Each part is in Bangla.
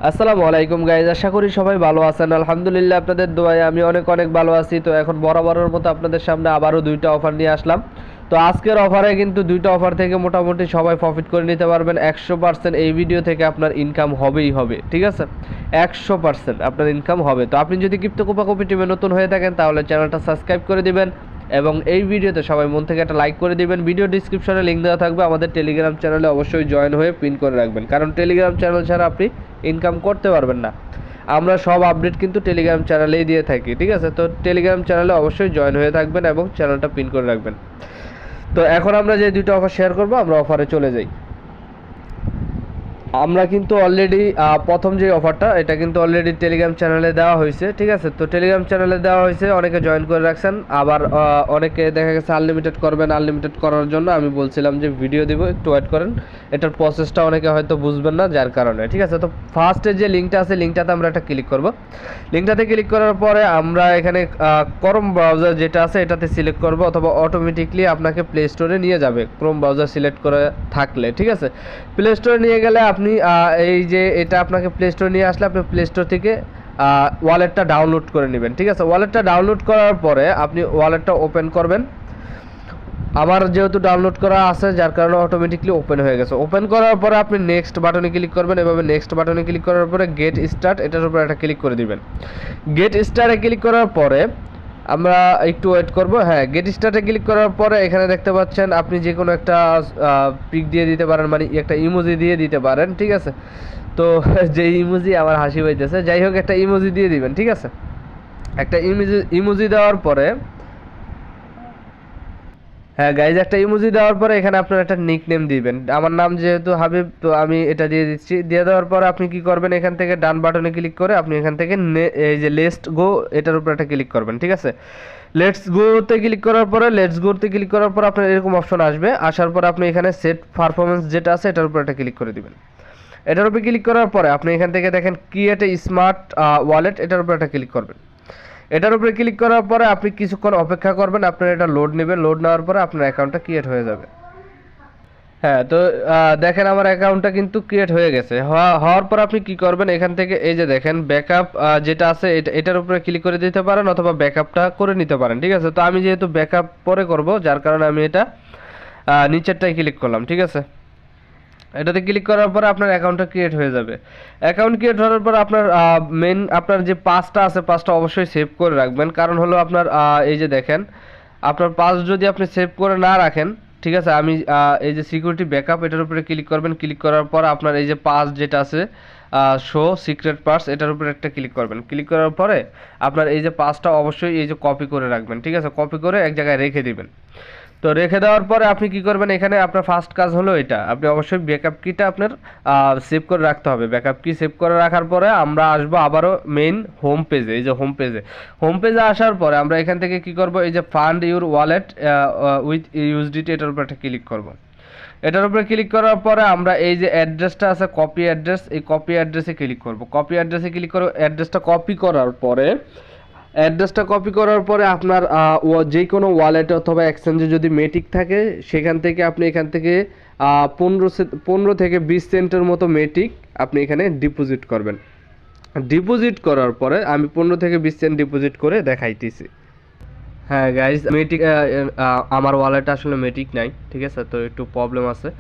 আসসালামু আলাইকুম গাইজ, আশা করি সবাই ভালো আছেন। আলহামদুলিল্লাহ আপনাদের দোয়ায় আমি অনেক ভালো আছি। তো এখন বরাবরের মতো আপনাদের সামনে আবারও দুইটা অফার নিয়ে আসলাম। তো আজকের অফারে কিন্তু দুইটা অফার থেকে মোটামুটি সবাই প্রফিট করে নিতে পারবেন 100%। এই ভিডিও থেকে আপনার ইনকাম হবেই হবে, ঠিক আছে? 100% আপনার ইনকাম হবে। তো আপনি যদি ক্রিপ্টো কোপি টিমে নতুন হয়ে থাকেন তাহলে চ্যানেলটা সাবস্ক্রাইব করে দিবেন এবং এই ভিডিওতে সবাই মন থেকে একটা লাইক করে দিবেন। ভিডিও ডিসক্রিপশনে লিঙ্ক দেওয়া থাকবে, আমাদের টেলিগ্রাম চ্যানেলে অবশ্যই জয়েন হয়ে পিন করে রাখবেন, কারণ টেলিগ্রাম চ্যানেল ছাড়া আপনি ইনকাম করতে পারবেন না। আমরা সব আপডেট কিন্তু টেলিগ্রাম চ্যানেলেই দিয়ে থাকি, ঠিক আছে? তো টেলিগ্রাম চ্যানেলে অবশ্যই জয়েন হয়ে থাকবেন এবং চ্যানেলটা পিন করে রাখবেন। তো এখন আমরা যে দুটো অফার শেয়ার করব, আমরা অফারে চলে যাই। আমরা কিন্তু অলরেডি প্রথম যে অফারটা, এটা কিন্তু অলরেডি টেলিগ্রাম চ্যানেলে দেওয়া হয়েছে, ঠিক আছে? তো টেলিগ্রাম চ্যানেলে দেওয়া হয়েছে, অনেকে জয়েন করে রাখছেন। আবার অনেকে দেখা গেছে আনলিমিটেড করবেন। আনলিমিটেড করার জন্য আমি বলছিলাম যে ভিডিও দিব, একটু ওয়েট করেন। এটার প্রসেসটা অনেকে হয়তো বুঝবেন না, যার কারণে, ঠিক আছে? তো ফার্স্টে যে লিঙ্কটা আছে, লিঙ্কটাতে আমরা একটা ক্লিক করব। লিঙ্কটাতে ক্লিক করার পরে আমরা এখানে ক্রোম ব্রাউজার যেটা আছে এটাতে সিলেক্ট করব, অথবা অটোমেটিকলি আপনাকে প্লে স্টোরে নিয়ে যাবে ক্রোম ব্রাউজার সিলেক্ট করে থাকলে, ঠিক আছে? প্লে স্টোরে নিয়ে গেলে আপনি এই যে এটা আপনাকে প্লে স্টোরে নিয়ে আসলে আপনি প্লে স্টোর থেকে ওয়ালেটটা ডাউনলোড করে নেবেন, ঠিক আছে? ওয়ালেটটা ডাউনলোড করার পরে আপনি ওয়ালেটটা ওপেন করবেন। আমার যেহেতু ডাউনলোড করা আছে যার কারণে অটোমেটিকলি ওপেন হয়ে গেছে। ওপেন করার পরে আপনি নেক্সট বাটনে ক্লিক করবেন। এভাবে নেক্সট বাটনে ক্লিক করার পরে গেট স্টার্ট এটার উপর একটা ক্লিক করে দিবেন। গেট স্টার্টে ক্লিক করার পরে আমরা একটু ওয়েট করব। হ্যাঁ, গেট স্টার্টে ক্লিক করার পরে এখানে দেখতে পাচ্ছেন আপনি যে কোনো একটা পিক দিয়ে দিতে পারেন, মানে একটা ইমোজি দিয়ে দিতে পারেন, ঠিক আছে? তো যে ইমোজি আমার হাসি পাইতেছে, যাই হোক একটা ইমোজি দিয়ে দিবেন, ঠিক আছে? একটা ইমোজি দেওয়ার পরে, হ্যাঁ গাইজ, একটা ইমোজি দেওয়ার পরে এখানে আপনার একটা নিক নেম দিবেন। আমার নাম যেহেতু হাবিব, তো আমি এটা দিয়ে দিচ্ছি। দিয়ে দেওয়ার পরে আপনি কি করবেন, এখান থেকে ডান বাটনে ক্লিক করে আপনি এখান থেকে এই যে লেটস গো এটার উপর একটা ক্লিক করবেন, ঠিক আছে? লেটস গোতে ক্লিক করার পরে ক্লিক করার পর আপনার এরকম অপশন আসবে। আসার পর আপনি এখানে সেট পারফরমেন্স যেটা আছে এটার উপর একটা ক্লিক করে দিবেন। এটার উপরে ক্লিক করার পরে আপনি এখান থেকে দেখেন ক্রিয়েট এ স্মার্ট ওয়ালেট, এটার উপর একটা ক্লিক করবেন। এটার উপরে ক্লিক করার পরে আপনি কিছুক্ষণ অপেক্ষা করবেন, আপনার এটা লোড নেবে। লোড নেওয়ার পরে আপনার অ্যাকাউন্টটা ক্রিয়েট হয়ে যাবে। হ্যাঁ, তো দেখেন আমার অ্যাকাউন্টটা কিন্তু ক্রিয়েট হয়ে গেছে। হওয়ার পর আপনি কি করবেন, এখান থেকে এই যে দেখেন ব্যাকআপ যেটা আছে এটার উপরে ক্লিক করে দিতে পারেন, অথবা ব্যাকআপটা করে নিতে পারেন, ঠিক আছে? তো আমি যেহেতু ব্যাকআপ পরে করব, যার কারণে আমি এটা নিচেরটাই ক্লিক করলাম, ঠিক আছে? এটাতে ক্লিক করার পরে আপনার অ্যাকাউন্টটা ক্রিয়েট হয়ে যাবে। অ্যাকাউন্ট ক্রিয়েট হওয়ার পর আপনার আপনার যে পাসটা আছে পাসটা অবশ্যই সেভ করে রাখবেন। কারণ হলো আপনার এই যে দেখেন আপনার পাস যদি আপনি সেভ করে না রাখেন, ঠিক আছে? আমি এই যে সিকিউরিটি ব্যাকআপ এটার উপরে ক্লিক করবেন। ক্লিক করার পর আপনার এই যে পাস যেটা আছে শো সিক্রেট পাস এটার উপরে একটা ক্লিক করবেন। ক্লিক করার পরে আপনার এই যে পাসটা অবশ্যই এই যে কপি করে রাখবেন, ঠিক আছে? কপি করে এক জায়গায় রেখে দিবেন। তো রেখে দেওয়ার পরে আপনি কি করবেন, এখানে আপনার ফার্স্ট কাজ হলো এটা, আপনি অবশ্যই ব্যাকআপ কিটা আপনার সেভ করে রাখতে হবে। ব্যাকআপ কি সেভ করে রাখার পরে আমরা আসবো আবারও মেইন হোম পেজে। এই যে হোম পেজে আসার পরে আমরা এখান থেকে কি করব, এই যে fund your wallet with USDT এটার উপর একটা ক্লিক করব। এটার উপরে ক্লিক করার পরে আমরা এই যে অ্যাড্রেসটা আছে কপি অ্যাড্রেস, এই কপি অ্যাড্রেসে ক্লিক করব। কপি অ্যাড্রেসে ক্লিক করে অ্যাড্রেসটা কপি করার পরে আপনার যে কোনো ওয়ালেটে অথবা এক্সচেঞ্জে যদি মেটিক থাকে সেখান থেকে আপনি এখান থেকে 15 থেকে 20 সেন্টের মতো মেটিক আপনি এখানে ডিপোজিট করবেন। ডিপোজিট করার পরে আমি 15 থেকে 20 সেন্ট ডিপোজিট করে দেখাইতেছি। হ্যাঁ গাইজ, মেটিক আমার ওয়ালেটে আসলে মেটিক নাই, ঠিক আছে? তো একটু প্রবলেম আছে।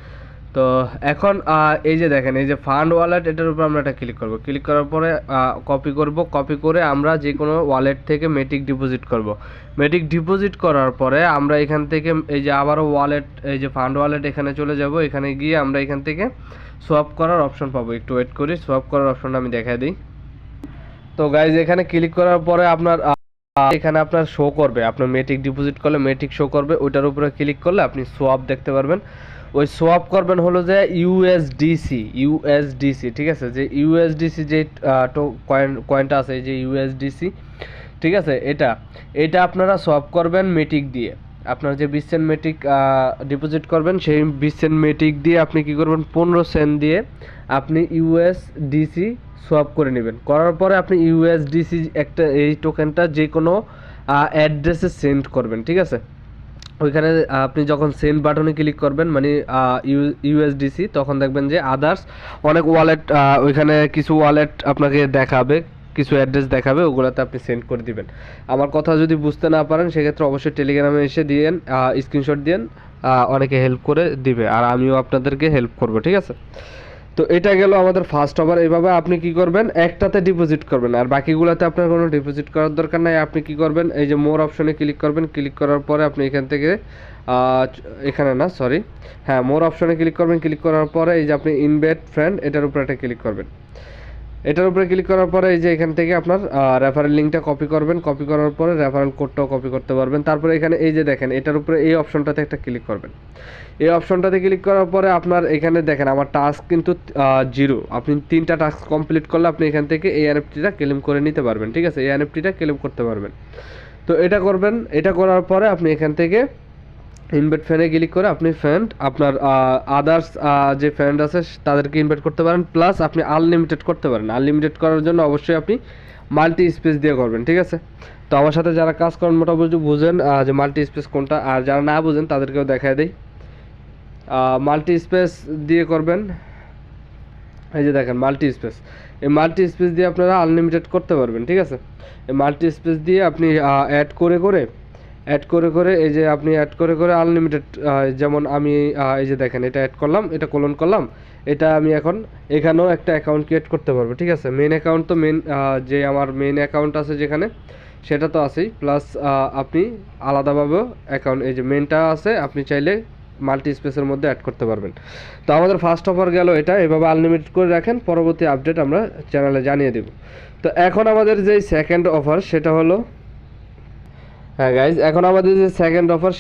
তো এখন এই যে দেখেন এই যে ফান্ড ওয়ালেট এটার উপর আমরা একটা ক্লিক করব। ক্লিক করার পরে কপি করে আমরা যে কোনো ওয়ালেট থেকে মেটিক ডিপোজিট করব। মেটিক ডিপোজিট করার পরে আমরা এখান থেকে এই যে আবারও ওয়ালেট, এই যে ফান্ড ওয়ালেট এখানে চলে যাব। এখানে গিয়ে আমরা এখান থেকে সোয়াপ করার অপশন পাবো। একটু ওয়েট করি, সোয়াপ করার অপশনটা আমি দেখাই দিই। তো গাইজ এখানে ক্লিক করার পরে আপনার এখানে আপনার শো করবে, আপনার মেটিক ডিপোজিট করলে মেটিক শো করবে। ওইটার উপরে ক্লিক করলে আপনি সোয়াপ দেখতে পারবেন। ওই সোয়াপ করবেন হলো যে ইউএসডিসি, ঠিক আছে? যে ইউএসডিসি যে কয়েনটা আছে, এই যে ইউএসডিসি, ঠিক আছে? এটা আপনারা সোয়াপ করবেন মেটিক দিয়ে। আপনার যে 20 সেন্ট মেটিক ডিপোজিট করবেন, সেই 20 সেন্ট মেটিক দিয়ে আপনি কি করবেন, 15 সেন্ট দিয়ে আপনি ইউএসডিসি সোয়াপ করে নেবেন। করার পরে আপনি ইউএসডিসি একটা এই টোকেনটা যে কোনো অ্যাড্রেসে সেন্ড করবেন, ঠিক আছে? ওইখানে আপনি যখন সেন্ড বাটনে ক্লিক করবেন মানে ইউএসডিসি, তখন দেখবেন যে আদার্স অনেক ওয়ালেট, ওইখানে কিছু ওয়ালেট আপনাকে দেখাবে, কিছু অ্যাড্রেস দেখাবে, ওগুলোতে আপনি সেন্ড করে দিবেন। আমার কথা যদি বুঝতে না পারেন সেক্ষেত্রে অবশ্যই টেলিগ্রামে এসে দিয়েন, স্ক্রিনশট দিয়েন, অনেকে হেল্প করে দিবে আর আমিও আপনাদেরকে হেল্প করব, ঠিক আছে। তো এটা গেল আমাদের ফার্স্ট ওভার। এইভাবে আপনি কি করবেন, একটাতে ডিপোজিট করবেন আর বাকিগুলোতে আপনার কোনো ডিপোজিট করার দরকার নাই। আপনি কি করবেন, এই যে মোর অপশনে ক্লিক করবেন, ক্লিক করার পরে আপনি এখান থেকে এখানে না সরি হ্যাঁ মোর অপশনে ক্লিক করবেন, ক্লিক করার পরে এই যে আপনি ইনভাইট ফ্রেন্ড এটার উপরে একটা ক্লিক করবেন। এটার উপরে ক্লিক করার পরে এই যে এখান থেকে আপনার রেফারেল লিঙ্কটা কপি করবেন, কপি করার পরে রেফারেল কোডটাও কপি করতে পারবেন। তারপরে এখানে এই যে দেখেন এটার উপরে এই অপশনটাতে একটা ক্লিক করবেন। এই অপশনটাতে ক্লিক করার পরে আপনার এখানে দেখেন আমার টাস্ক কিন্তু 0, আপনি 3টা টাস্ক কমপ্লিট করলে আপনি এখান থেকে এই এনএফটিটা ক্লেম করে নিতে পারবেন, ঠিক আছে, এই এনএফটিটা ক্লেম করতে পারবেন। তো এটা করবেন, এটা করার পরে আপনি এখান থেকে ইনভাইট ফ্রেন্ডে ক্লিক করে আপনি ফ্রেন্ড আপনার আদার্স যে ফ্রেন্ড আছে তাদেরকে ইনভাইট করতে পারেন, প্লাস আপনি আনলিমিটেড করতে পারেন। আনলিমিটেড করার জন্য অবশ্যই আপনি মাল্টি স্পেস দিয়ে করবেন, ঠিক আছে। তো আমার সাথে যারা কাজ করেন মোটামুটি বুঝেন যে মাল্টি স্পেস কোনটা, আর যারা না বুঝেন তাদেরকেও দেখায় দেই। মাল্টি স্পেস দিয়ে করবেন, এই যে দেখেন মাল্টি স্পেস, এই মাল্টি স্পেস দিয়ে আপনারা আনলিমিটেড করতে পারবেন, ঠিক আছে। এই মাল্টি স্পেস দিয়ে আপনি অ্যাড করে করে এই যে আপনি অ্যাড করে করে আনলিমিটেড, যেমন আমি এই যে দেখেন এটা অ্যাড করলাম, এটা কোলন করলাম, এটা আমি এখন এখানেও একটা অ্যাকাউন্ট ক্রিয়েট করতে পারবো, ঠিক আছে। মেন অ্যাকাউন্ট তো যে আমার মেন অ্যাকাউন্ট আছে যেখানে সেটা তো আছেই, প্লাস আপনি আলাদাভাবেও অ্যাকাউন্ট এই যে মেনটা আছে আপনি চাইলে মাল্টি স্পেসের মধ্যে অ্যাড করতে পারবেন। তো আমাদের ফার্স্ট অফার গেল এটা, এভাবে আনলিমিটেড করে রাখেন, পরবর্তী আপডেট আমরা চ্যানেলে জানিয়ে দেব। তো এখন আমাদের যে সেকেন্ড অফার সেটা হলো, হ্যাঁ গাইজ, এখন আমাদের যে সেকেন্ড অফার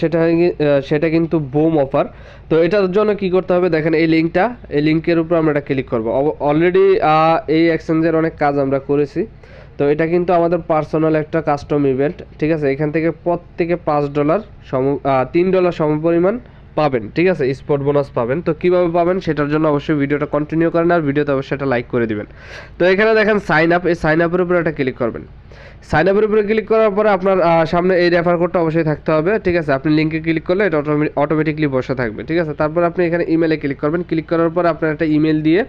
সেটা কিন্তু বুম অফার। তো এটার জন্য কি করতে হবে দেখেন, এই লিঙ্কের উপর আমরা এটা ক্লিক করবো। অলরেডি এই এক্সচেঞ্জের অনেক কাজ আমরা করেছি। তো এটা কিন্তু আমাদের পার্সোনাল একটা কাস্টম ইভেন্ট, ঠিক আছে। এখান থেকে প্রত্যেকে $5 $3 সমপরিমাণ পাবেন, ঠিক আছে, স্পট বোনাস পাবেন। তো কীভাবে পাবেন সেটার জন্য অবশ্যই ভিডিওটা কন্টিনিউ করেন আর ভিডিওতে অবশ্যই একটা লাইক করে দিবেন। তো এখানে দেখেন সাইন আপ, এই সাইন আপের উপরে একটা ক্লিক করবেন। সাইন আপের উপরে ক্লিক করার পরে আপনার সামনে এই রেফার কোডটা অবশ্যই থাকতে হবে, ঠিক আছে। আপনি লিঙ্কে ক্লিক করলে এটা অটোমেটিকলি বসে থাকবে, ঠিক আছে। তারপর আপনি এখানে ইমেলে ক্লিক করবেন, ক্লিক করার পর আপনার একটা ইমেল দিয়ে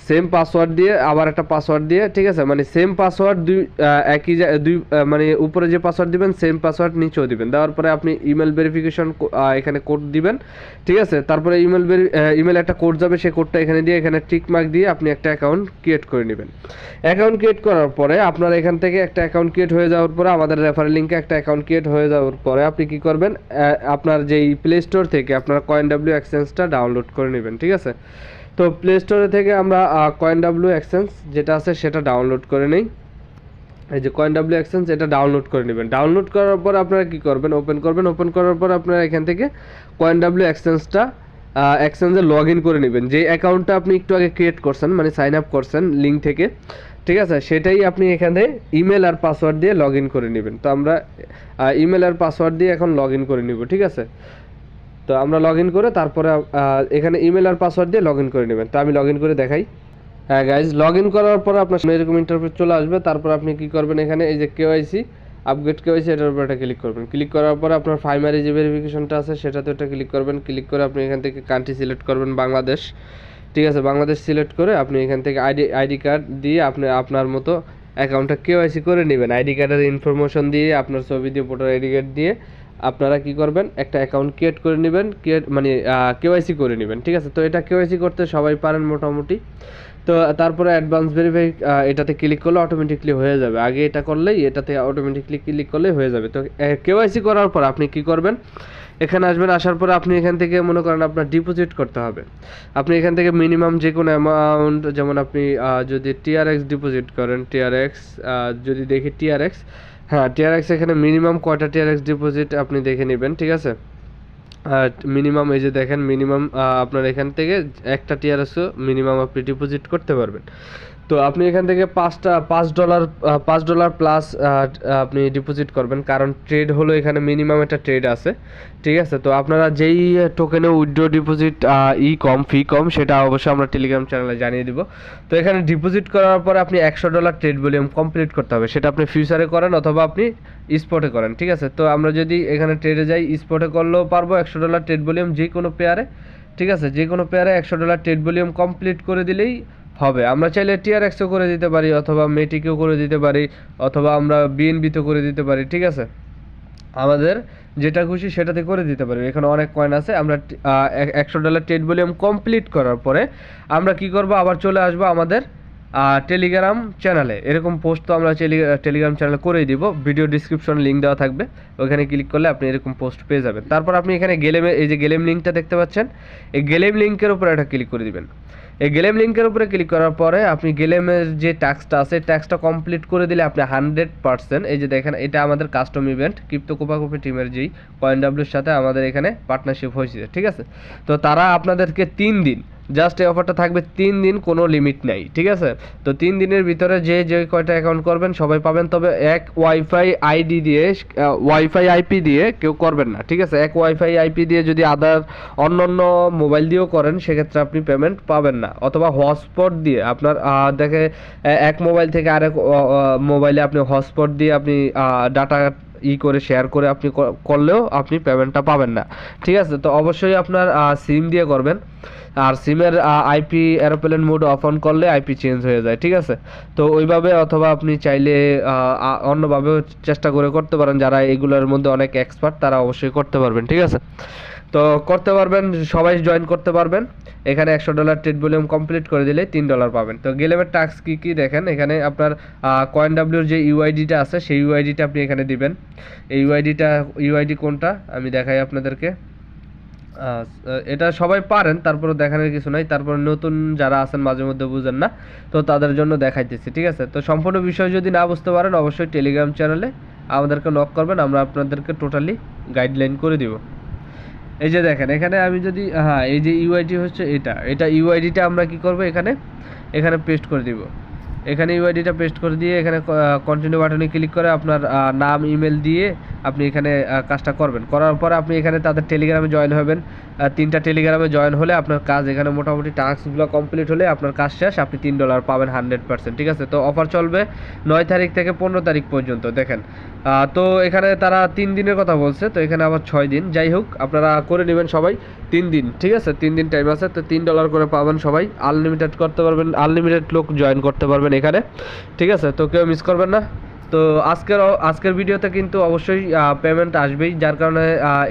সেম পাসওয়ার্ড দিয়ে আবার একটা পাসওয়ার্ড দিয়ে, ঠিক আছে, মানে সেম পাসওয়ার্ড দুই মানে উপরে যে পাসওয়ার্ড দিবেন সেম পাসওয়ার্ড নিচেও দিবেন। দেওয়ার পরে আপনি ইমেল ভেরিফিকেশন এখানে কোড দিবেন, ঠিক আছে। তারপরে ইমেল একটা কোড যাবে, সেই কোডটা এখানে দিয়ে এখানে টিক মার্ক দিয়ে আপনি একটা অ্যাকাউন্ট ক্রিয়েট করে নেবেন। অ্যাকাউন্ট ক্রিয়েট করার পরে আপনার এখান থেকে একটা অ্যাকাউন্ট ক্রিয়েট হয়ে যাওয়ার পরে আমাদের রেফারেল লিঙ্কে একটা অ্যাকাউন্ট ক্রিয়েট হয়ে যাওয়ার পরে আপনি কি করবেন, আপনার যেই প্লে স্টোর থেকে আপনার Coinw এক্সচেঞ্জটা ডাউনলোড করে নেবেন, ঠিক আছে। তো প্লে স্টোরে থেকে আমরা Coinw এক্সচেঞ্জ যেটা আছে সেটা ডাউনলোড করে নেই। এই যে Coinw এক্সচেঞ্জ এটা ডাউনলোড করে নেবেন। ডাউনলোড করার পর আপনারা কি করবেন, ওপেন করবেন। ওপেন করার পর আপনারা এখান থেকে Coinw এক্সচেঞ্জে লগ ইন করে নেবেন। যে অ্যাকাউন্টটা আপনি একটু আগে ক্রিয়েট করছেন মানে সাইন আপ করছেন লিঙ্ক থেকে, ঠিক আছে, সেটাই আপনি এখানে ইমেল আর পাসওয়ার্ড দিয়ে লগ ইন করে নেবেন। তো আমরা ইমেল আর পাসওয়ার্ড দিয়ে এখন লগ ইন করে নিব, ঠিক আছে। তো আমরা লগ ইন করে তারপরে এখানে ইমেল আর পাসওয়ার্ড দিয়ে লগ ইন করে নেবেন। তো আমি লগ ইন করে দেখাই। হ্যাঁ গাইজ, লগ ইন করার পর আপনার এরকম ইন্টারফেস চলে আসবে। তারপর আপনি কি করবেন, এখানে এই যে কেওয়াইসি আপগ্রেড কেওয়াইসি এটার উপর একটা ক্লিক করবেন। ক্লিক করার পর আপনার প্রাইমারি যে ভেরিফিকেশনটা আছে সেটাতে একটা ক্লিক করবেন। ক্লিক করে আপনি এখান থেকে কান্ট্রি সিলেক্ট করবেন বাংলাদেশ, ঠিক আছে। বাংলাদেশ সিলেক্ট করে আপনি এখান থেকে আইডি কার্ড দিয়ে আপনি আপনার মতো অ্যাকাউন্টটা কেওয়াইসি করে নেবেন। আইডি কার্ডের ইনফরমেশন দিয়ে আপনার ছবি দিয়ে ভোটার আইডি কার্ড দিয়ে আপনারা কি করবেন, একটা অ্যাকাউন্ট ক্রিয়েট করে নেবেন, মানে কেওয়াইসি করে নেবেন, ঠিক আছে। তো এটা কেওয়াইসি করতে সবাই পারেন মোটামুটি। তো তারপরে অ্যাডভান্স ভেরিফাই এটাতে ক্লিক করলে অটোমেটিকলি হয়ে যাবে। আগে এটা করলেই এটাতে অটোমেটিকলি ক্লিক করলেই হয়ে যাবে। তো কেওয়াইসি করার পর আপনি কি করবেন, এখানে আসবেন। আসার পরে আপনি এখান থেকে মনে করেন আপনার ডিপোজিট করতে হবে। আপনি এখান থেকে মিনিমাম যে কোনো অ্যামাউন্ট, যেমন আপনি যদি TRX ডিপোজিট করেন, TRX যদি দেখি TRX, হ্যাঁ TRX এখানে মিনিমাম কয়টা TRX ডিপোজিট আপনি দেখে নেবেন, ঠিক আছে। মিনিমাম এই যে দেখেন মিনিমাম আপনার এখান থেকে একটা TRXও মিনিমাম আপনি ডিপোজিট করতে পারবেন। তো আপনি এখান থেকে $5 প্লাস আপনি ডিপোজিট করবেন, কারণ ট্রেড হলো এখানে মিনিমাম একটা ট্রেড আছে, ঠিক আছে। তো আপনারা যেই টোকেনে উইথড্র ডিপোজিট ফি কম সেটা অবশ্যই আমরা টেলিগ্রাম চ্যানেলে জানিয়ে দিব। তো এখানে ডিপোজিট করার পরে আপনি $100 ট্রেড ভলিউম কমপ্লিট করতে হবে, সেটা আপনি ফিউচারে করেন অথবা আপনি স্পটে করেন, ঠিক আছে। তো আমরা যদি এখানে ট্রেডে যাই, স্পটে করলেও পারবো $100 ট্রেড ভলিউম যে কোনো পেয়ারে, ঠিক আছে, যে কোনো পেয়ারে $100 ট্রেড ভলিউম কমপ্লিট করে দিলেই হবে। আমরা চাইলে TRXও করে দিতে পারি, অথবা মেটিকেও করে দিতে পারি, অথবা আমরা BNB-তেও করে দিতে পারি, ঠিক আছে। আমাদের যেটা খুশি সেটাতে করে দিতে পারি। এখানে অনেক কয়েন আছে। আমরা $100 ট্রেড ভলিউম কমপ্লিট করার পরে আমরা কি করব, আবার চলে আসবো আমাদের টেলিগ্রাম চ্যানেলে। এরকম পোস্ট তো আমরা টেলিগ্রাম চ্যানেলে করেই দিব, ভিডিও ডিসক্রিপশন লিঙ্ক দেওয়া থাকবে, ওইখানে ক্লিক করলে আপনি এরকম পোস্ট পেয়ে যাবেন। তারপর আপনি এখানে গেলেমে, এই যে গেলেম লিঙ্কটা দেখতে পাচ্ছেন, এই গেলেম লিঙ্কের উপরে একটা ক্লিক করে দিবেন। এই গেলেম লিঙ্কের উপরে ক্লিক করার পরে আপনি গেলেমের যে টাস্কটা আছে, টাস্কটা কমপ্লিট করে দিলে আপনি 100%, এই যে দেখেন এটা আমাদের কাস্টম ইভেন্ট ক্রিপ্টো কোপাকুপি টিমের যেই কয়েনডব্লিউর সাথে আমাদের এখানে পার্টনারশিপ হয়েছে, ঠিক আছে। তো তারা আপনাদেরকে 3 দিন, জাস্ট এই অফারটা থাকবে 3 দিন, কোনো লিমিট নাই, ঠিক আছে। তো 3 দিনের ভিতরে যে কয়টা অ্যাকাউন্ট করবেন সবাই পাবেন, তবে এক ওয়াইফাই আইডি দিয়ে, ওয়াইফাই আইপি দিয়ে কেউ করবেন না, ঠিক আছে। এক ওয়াইফাই আইপি দিয়ে যদি অন্য মোবাইল দিয়েও করেন সেক্ষেত্রে আপনি পেমেন্ট পাবেন না, অথবা হটস্পট দিয়ে আপনার দেখে এক মোবাইল থেকে আরেক মোবাইলে আপনি হটস্পট দিয়ে আপনি ডাটা করে শেয়ার করে আপনি করলেও আপনি পেমেন্টটা পাবেন না, ঠিক আছে। তো অবশ্যই আপনার সিম দিয়ে করবেন, আর সিমের IP aeroplane mode of on করলে আইপি চেঞ্জ হয়ে যায়, ঠিক আছে। তো ওইভাবে, অথবা আপনি চাইলে অন্যভাবেও চেষ্টা করে করতে পারেন, যারা এগুলোর মধ্যে অনেক এক্সপার্ট তারা অবশ্যই করতে পারবেন, ঠিক আছে। তো করতে পারবেন, সবাই জয়েন করতে পারবেন। এখানে $100 ট্রেড ভলিউম কমপ্লিট করে দিলে $3 পাবেন। তো গেলেমের টাস্ক কী দেখেন, এখানে আপনার কয়েনডব্লিউর যে ইউআইডিটা আছে সেই ইউআইডিটা আপনি এখানে দিবেন। এই ইউআইডি কোনটা আমি দেখাই আপনাদেরকে। এটা সবাই পারেন, তারপরে দেখানোর কিছু নাই। তারপর নতুন যারা আছেন মাঝে মধ্যে বুঝেন না, তো তাদের জন্য দেখাইতেছি, ঠিক আছে। তো সম্পূর্ণ বিষয় যদি না বুঝতে পারেন অবশ্যই টেলিগ্রাম চ্যানেলে আমাদেরকে নক করবেন, আমরা আপনাদেরকে টোটালি গাইডলাইন করে দিব। এই যে দেখেন এখানে আমি যদি, হ্যাঁ, এই যে ইউআইডি হচ্ছে এটা ইউআইডিটা আমরা কি করব, এখানে পেস্ট করে দিব। এখানে ইউআইডিটা পেস্ট করে দিয়ে এখানে কন্টিনিউ বাটনে ক্লিক করে আপনার নাম ইমেল দিয়ে আপনি এখানে কাজটা করবেন। করার পরে আপনি এখানে তাদের টেলিগ্রামে জয়েন হবেন। 3টা টেলিগ্রামে জয়েন হলে আপনার কাজ এখানে মোটামুটি টাস্কগুলো কমপ্লিট হলে আপনার কাজ শেষ, আপনি $3 পাবেন 100%, ঠিক আছে। তো অফার চলবে 9 তারিখ থেকে 15 তারিখ পর্যন্ত। দেখেন তো এখানে তারা 3 দিনের কথা বলছে, তো এখানে আবার 6 দিন। যাই হোক, আপনারা করে নেবেন সবাই 3 দিন, ঠিক আছে। 3 দিন টাইম আছে, তো $3 করে পাবেন সবাই। আনলিমিটেড করতে পারবেন, আনলিমিটেড লোক জয়েন করতে পারবেন এখানে, ঠিক আছে। তো কেউ মিস করবেন না। তো আজকের ভিডিওতে কিন্তু অবশ্যই পেমেন্ট আসবেই, যার কারণে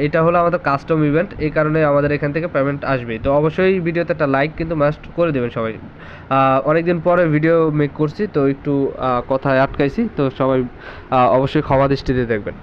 এটা হলো আমাদের কাস্টম ইভেন্ট, এই কারণে আমাদের এখান থেকে পেমেন্ট আসবেই। তো অবশ্যই ভিডিওতে একটা লাইক কিন্তু মাস্ট করে দেবেন সবাই। অনেকদিন পরে ভিডিও মেক করছি, তো একটু কথায় আটকাইছি, তো সবাই অবশ্যই ক্ষমা দৃষ্টিতে দেখবেন।